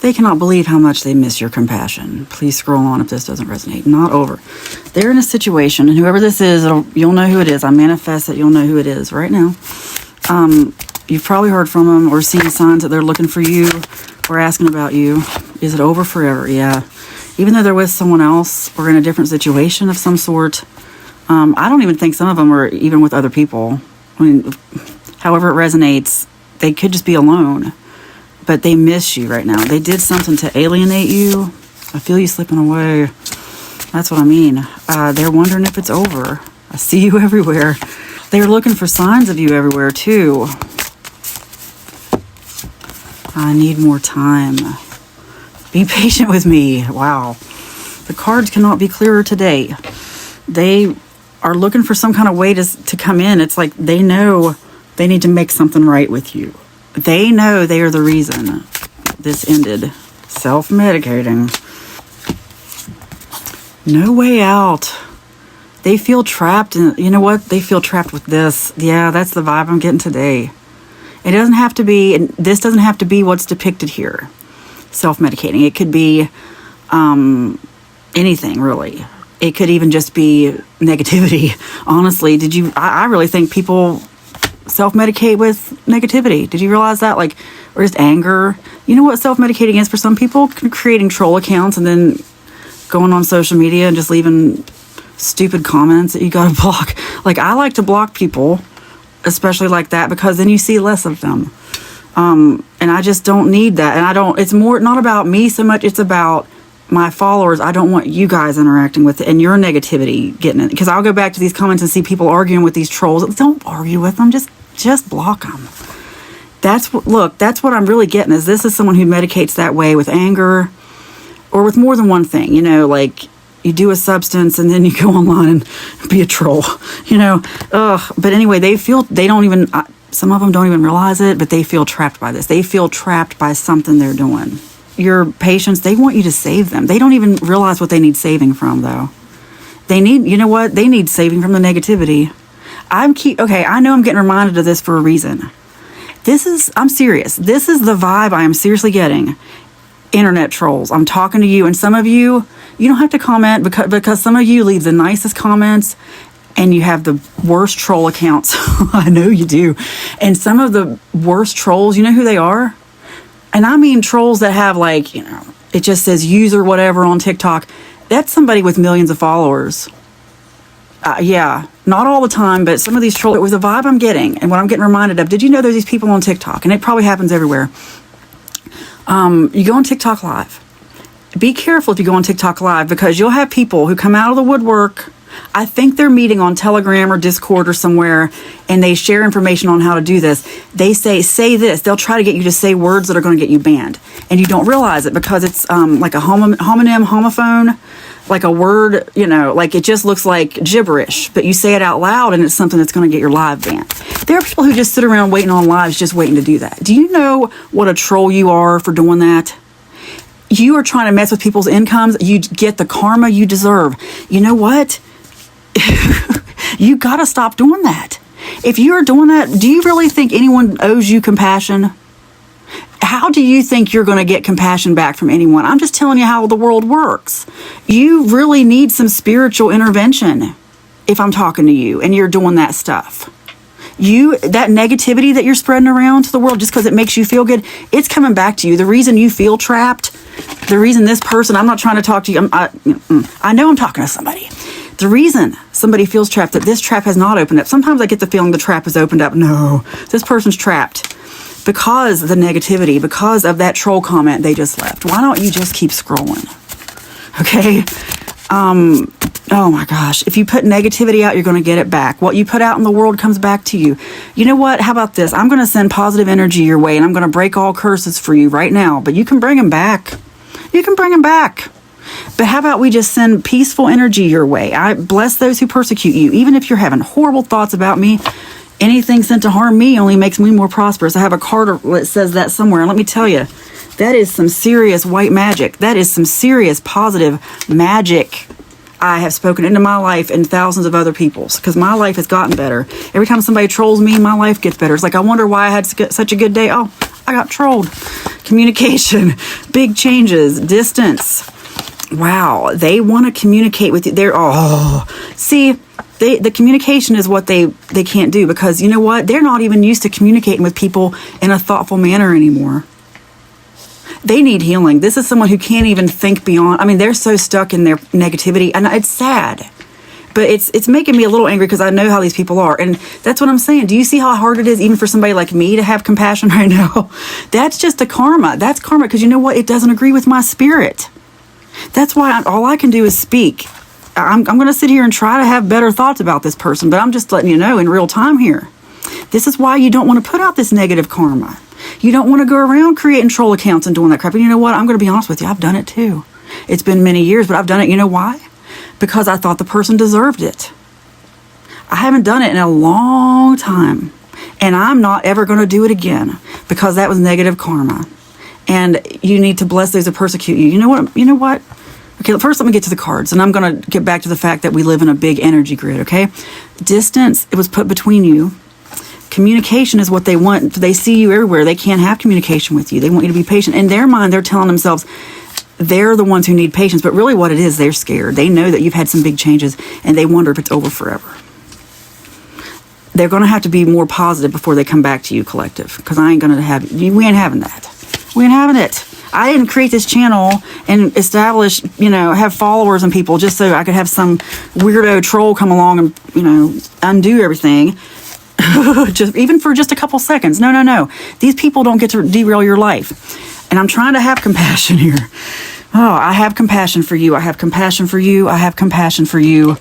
They cannot believe how much they miss your compassion. Please scroll on if this doesn't resonate. Not over. They're in a situation, and whoever this is, you'll know who it is. I manifest that you'll know who it is right now. You've probably heard from them or seen signs that they're looking for you or asking about you. Is it over forever? Yeah. Even though they're with someone else or in a different situation of some sort. I don't even think some of them are even with other people. I mean, however it resonates, they could just be alone. But they miss you right now. They did something to alienate you. I feel you slipping away. That's what I mean. They're wondering if it's over. I see you everywhere. They're looking for signs of you everywhere, too. I need more time. Be patient with me. Wow. The cards cannot be clearer today. They are looking for some kind of way to come in. It's like they know they need to make something right with you. They know they are the reason this ended. Self-medicating. No way out. They feel trapped. And you know what? They feel trapped with this. Yeah, that's the vibe I'm getting today. It doesn't have to be, and this doesn't have to be what's depicted here. Self-medicating. It could be anything, really. It could even just be negativity. Honestly, I really think people self-medicate with negativity. Did you realize that? Like, or just anger. You know what self-medicating is for some people? Creating troll accounts and then going on social media and just leaving stupid comments that you gotta block. Like, I like to block people, especially like that, because then you see less of them. And I just don't need that. And it's more not about me so much, it's about my followers. I don't want you guys interacting with it and your negativity getting it. Because I'll go back to these comments and see people arguing with these trolls. Don't argue with them. Just block them. That's what I'm really getting is this is someone who medicates that way with anger or with more than one thing. You know, like you do a substance and then you go online and be a troll, you know. But anyway, some of them don't even realize it, but they feel trapped by this. They feel trapped by something they're doing. Your patients, they want you to save them. They don't even realize what they need saving from, though. They need saving from the negativity. I know I'm getting reminded of this for a reason. I'm serious. This is the vibe I am seriously getting. Internet trolls. I'm talking to you, and some of you don't have to comment because some of you leave the nicest comments and you have the worst troll accounts. I know you do. And some of the worst trolls, you know who they are? And I mean trolls that have like, you know, it just says user whatever on TikTok. That's somebody with millions of followers. Yeah, not all the time, but some of these trolls, it was the vibe I'm getting and what I'm getting reminded of. Did you know there's these people on TikTok? And it probably happens everywhere. You go on TikTok Live. Be careful if you go on TikTok Live because you'll have people who come out of the woodwork. I think they're meeting on Telegram or Discord or somewhere, and they share information on how to do this. They say this. They'll try to get you to say words that are going to get you banned. And you don't realize it because it's like a homophone, like a word, you know, like it just looks like gibberish. But you say it out loud, and it's something that's going to get your live banned. There are people who just sit around waiting on lives just waiting to do that. Do you know what a troll you are for doing that? You are trying to mess with people's incomes. You get the karma you deserve. You know what? You gotta stop doing that. If you're doing that, do you really think anyone owes you compassion? How do you think you're going to get compassion back from anyone? I'm just telling you how the world works. You really need some spiritual intervention if I'm talking to you and you're doing that stuff. That negativity that you're spreading around to the world just because it makes you feel good, it's coming back to you. The reason you feel trapped, the reason this person, I'm not trying to talk to you, I know I'm talking to somebody. The reason somebody feels trapped, that this trap has not opened up. Sometimes I get the feeling the trap has opened up. No, this person's trapped because of the negativity, because of that troll comment they just left. Why don't you just keep scrolling? Okay? Oh my gosh. If you put negativity out, you're going to get it back. What you put out in the world comes back to you. You know what? How about this? I'm going to send positive energy your way, and I'm going to break all curses for you right now. But you can bring them back. You can bring them back. But how about we just send peaceful energy your way? I bless those who persecute you. Even if you're having horrible thoughts about me, anything sent to harm me only makes me more prosperous. I have a card that says that somewhere. And let me tell you, that is some serious white magic. That is some serious positive magic I have spoken into my life and thousands of other people's, because my life has gotten better. Every time somebody trolls me, my life gets better. It's like, I wonder why I had such a good day. Oh, I got trolled. Communication, big changes, distance. Wow, they want to communicate with you. The communication is what they can't do, because you know what? They're not even used to communicating with people in a thoughtful manner anymore. They need healing. This is someone who can't even think beyond. I mean, they're so stuck in their negativity, and it's sad. But it's making me a little angry, because I know how these people are. And that's what I'm saying. Do you see how hard it is even for somebody like me to have compassion right now? That's just a karma. That's karma, because you know what? It doesn't agree with my spirit. That's why all I can do is speak. I'm going to sit here and try to have better thoughts about this person, but I'm just letting you know in real time here. This is why you don't want to put out this negative karma. You don't want to go around creating troll accounts and doing that crap. And you know what? I'm going to be honest with you. I've done it too. It's been many years, but I've done it. You know why? Because I thought the person deserved it. I haven't done it in a long time. And I'm not ever going to do it again, because that was negative karma. And you need to bless those that persecute you. You know what? Okay, first let me get to the cards. And I'm going to get back to the fact that we live in a big energy grid, okay? Distance, it was put between you. Communication is what they want. They see you everywhere. They can't have communication with you. They want you to be patient. In their mind, they're telling themselves they're the ones who need patience. But really what it is, they're scared. They know that you've had some big changes, and they wonder if it's over forever. They're going to have to be more positive before they come back to you, collective. Because I ain't going to have, we ain't having that. We ain't having it. I didn't create this channel and establish, have followers and people just so I could have some weirdo troll come along and, undo everything. Even for just a couple seconds. No. These people don't get to derail your life. And I'm trying to have compassion here. Oh, I have compassion for you. I have compassion for you. I have compassion for you.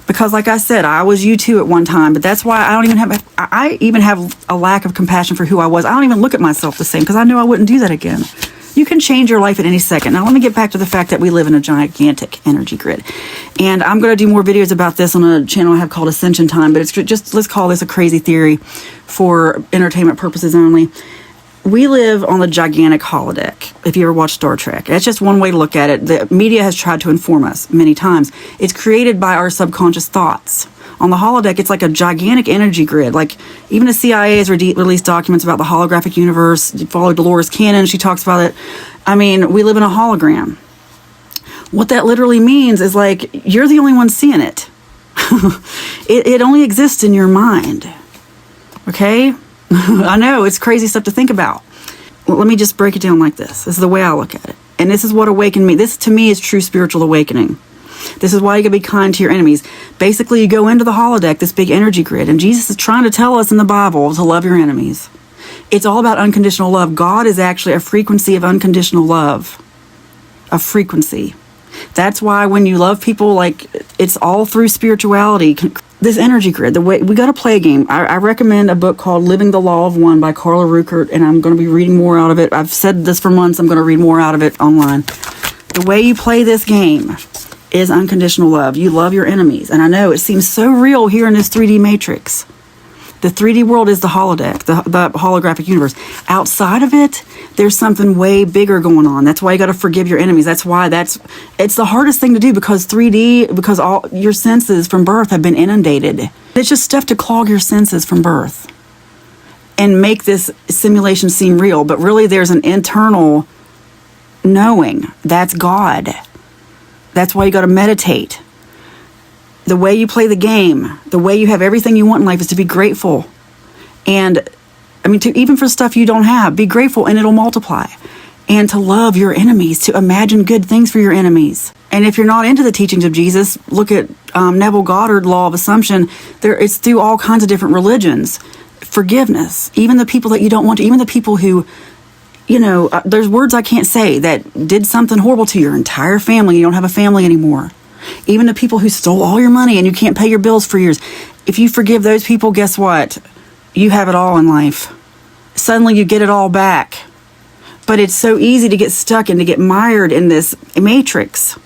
Because like I said, I was you too at one time. But that's why I even have a lack of compassion for who I was. I don't even look at myself the same, because I knew I wouldn't do that again. You can change your life at any second. Now, let me get back to the fact that we live in a gigantic energy grid. And I'm going to do more videos about this on a channel I have called Ascension Time. But it's just, let's call this a crazy theory for entertainment purposes only. We live on the gigantic holodeck, if you ever watch Star Trek. That's just one way to look at it. The media has tried to inform us many times. It's created by our subconscious thoughts. On the holodeck, it's like a gigantic energy grid. Like, even the CIA has released documents about the holographic universe. You follow Dolores Cannon, she talks about it. I mean, we live in a hologram. What that literally means is, like, you're the only one seeing it. It only exists in your mind. Okay? I know, it's crazy stuff to think about. Well, let me just break it down like this. This is the way I look at it. And this is what awakened me. This, to me, is true spiritual awakening. This is why you can be kind to your enemies. Basically, you go into the holodeck, this big energy grid, and Jesus is trying to tell us in the Bible to love your enemies. It's all about unconditional love. God is actually a frequency of unconditional love. A frequency. That's why when you love people, like, it's all through spirituality. This energy grid, the way we got to play a game. I recommend a book called Living the Law of One by Carla Rueckert, and I'm going to be reading more out of it. I've said this for months. I'm going to read more out of it online. The way you play this game is unconditional love. You love your enemies. And I know it seems so real here in this 3D matrix. The 3D world is the holodeck, the holographic universe. Outside of it, there's something way bigger going on. That's why you got to forgive your enemies. That's why it's the hardest thing to do, because 3D, because all your senses from birth have been inundated. It's just stuff to clog your senses from birth and make this simulation seem real. But really, there's an internal knowing. That's God. That's why you got to meditate. The way you play the game, the way you have everything you want in life is to be grateful. And, I mean, even for stuff you don't have, be grateful and it'll multiply. And to love your enemies, to imagine good things for your enemies. And if you're not into the teachings of Jesus, look at Neville Goddard, Law of Assumption. It's through all kinds of different religions. Forgiveness. Even the people that you don't want to, even the people who, there's words I can't say that did something horrible to your entire family. You don't have a family anymore. Even the people who stole all your money and you can't pay your bills for years. If you forgive those people, guess what? You have it all in life. Suddenly you get it all back. But it's so easy to get stuck and to get mired in this matrix.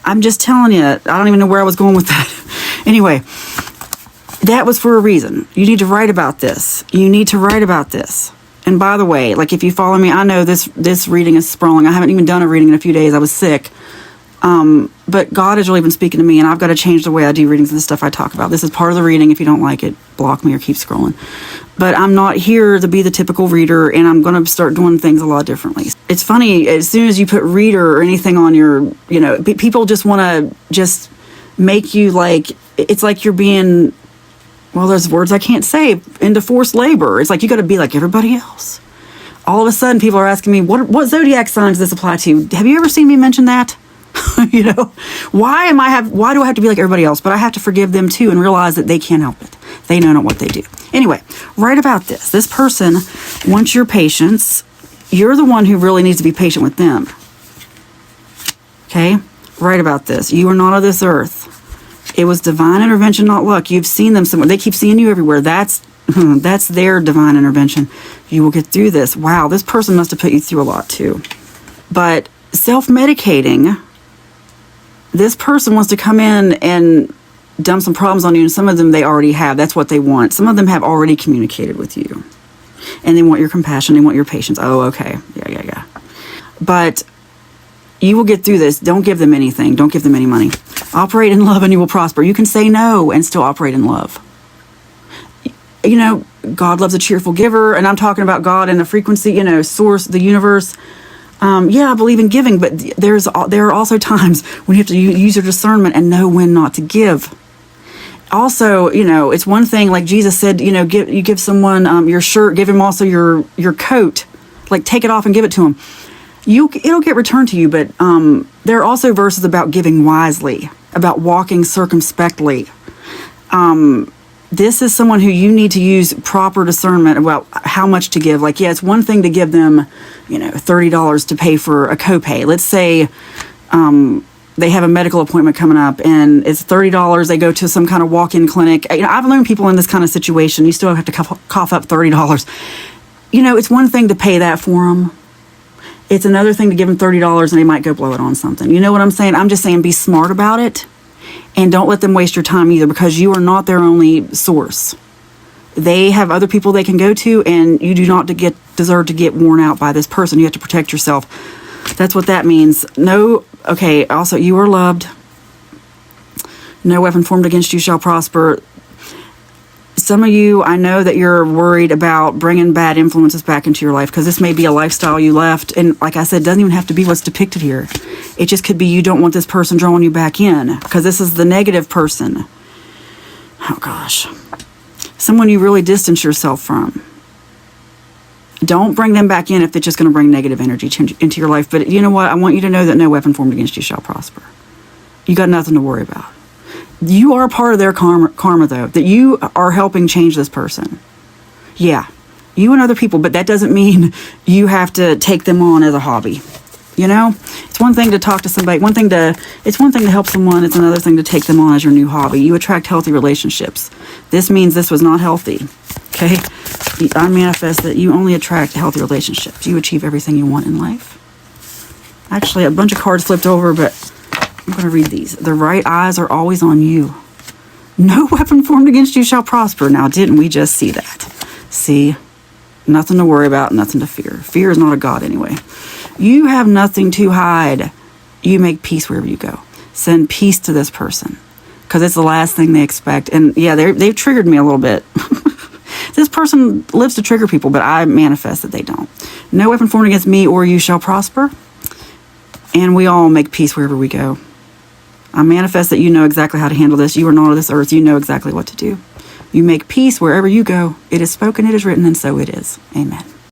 I'm just telling you, I don't even know where I was going with that. Anyway, that was for a reason. You need to write about this. You need to write about this. And by the way, like, if you follow me, I know this reading is sprawling. I haven't even done a reading in a few days. I was sick. But God has really been speaking to me, and I've got to change the way I do readings and the stuff I talk about. This is part of the reading. If you don't like it, block me or keep scrolling. But I'm not here to be the typical reader, and I'm going to start doing things a lot differently. It's funny, as soon as you put reader or anything on your, people just want to just make you like, it's like you're being, well, there's words I can't say, into forced labor. It's like you got to be like everybody else. All of a sudden, people are asking me, what zodiac sign does this apply to? Have you ever seen me mention that? Why do I have to be like everybody else? But I have to forgive them too and realize that they can't help it. They know not what they do. Anyway, right about this. This person wants your patience. You're the one who really needs to be patient with them. Okay? Right about this. You are not of this earth. It was divine intervention, not luck. You've seen them somewhere. They keep seeing you everywhere. That's their divine intervention. You will get through this. Wow, this person must have put you through a lot too. But self-medicating, this person wants to come in and dump some problems on you, and some of them they already have. That's what they want. Some of them have already communicated with you. And they want your compassion. They want your patience. Oh, okay. Yeah. But you will get through this. Don't give them anything. Don't give them any money. Operate in love and you will prosper. You can say no and still operate in love. God loves a cheerful giver. And I'm talking about God and the frequency, source, the universe. I believe in giving, but there are also times when you have to use your discernment and know when not to give. Also, it's one thing, like Jesus said, you give someone your shirt, give him also your coat, like take it off and give it to him. It'll get returned to you, but there are also verses about giving wisely, about walking circumspectly. This is someone who you need to use proper discernment about how much to give. Like, it's one thing to give them, $30 to pay for a copay. Let's say they have a medical appointment coming up and it's $30. They go to some kind of walk-in clinic. I've learned people in this kind of situation, you still have to cough up $30. It's one thing to pay that for them. It's another thing to give them $30 and they might go blow it on something. You know what I'm saying? I'm just saying be smart about it. And don't let them waste your time either, because you are not their only source. They have other people they can go to, and you do not deserve to get worn out by this person. You have to protect yourself. That's what that means. Also, you are loved. No weapon formed against you shall prosper. Some of you, I know that you're worried about bringing bad influences back into your life, because this may be a lifestyle you left. And like I said, it doesn't even have to be what's depicted here. It just could be you don't want this person drawing you back in, because this is the negative person. Oh, gosh. Someone you really distance yourself from. Don't bring them back in if it's just going to bring negative energy into your life. But you know what? I want you to know that no weapon formed against you shall prosper. You got nothing to worry about. You are a part of their karma, though, that you are helping change this person. Yeah, you and other people, but that doesn't mean you have to take them on as a hobby. It's one thing to talk to somebody. It's one thing to help someone. It's another thing to take them on as your new hobby. You attract healthy relationships. This means this was not healthy. Okay? I manifest that you only attract healthy relationships. You achieve everything you want in life. Actually, a bunch of cards flipped over, but I'm going to read these. The right eyes are always on you. No weapon formed against you shall prosper. Now, didn't we just see that? See? Nothing to worry about, nothing to fear. Fear is not a god anyway. You have nothing to hide. You make peace wherever you go. Send peace to this person, because it's the last thing they expect. And yeah, they've triggered me a little bit. This person lives to trigger people, but I manifest that they don't. No weapon formed against me or you shall prosper. And we all make peace wherever we go. I manifest that you know exactly how to handle this. You are not of this earth. You know exactly what to do. You make peace wherever you go. It is spoken, it is written, and so it is. Amen.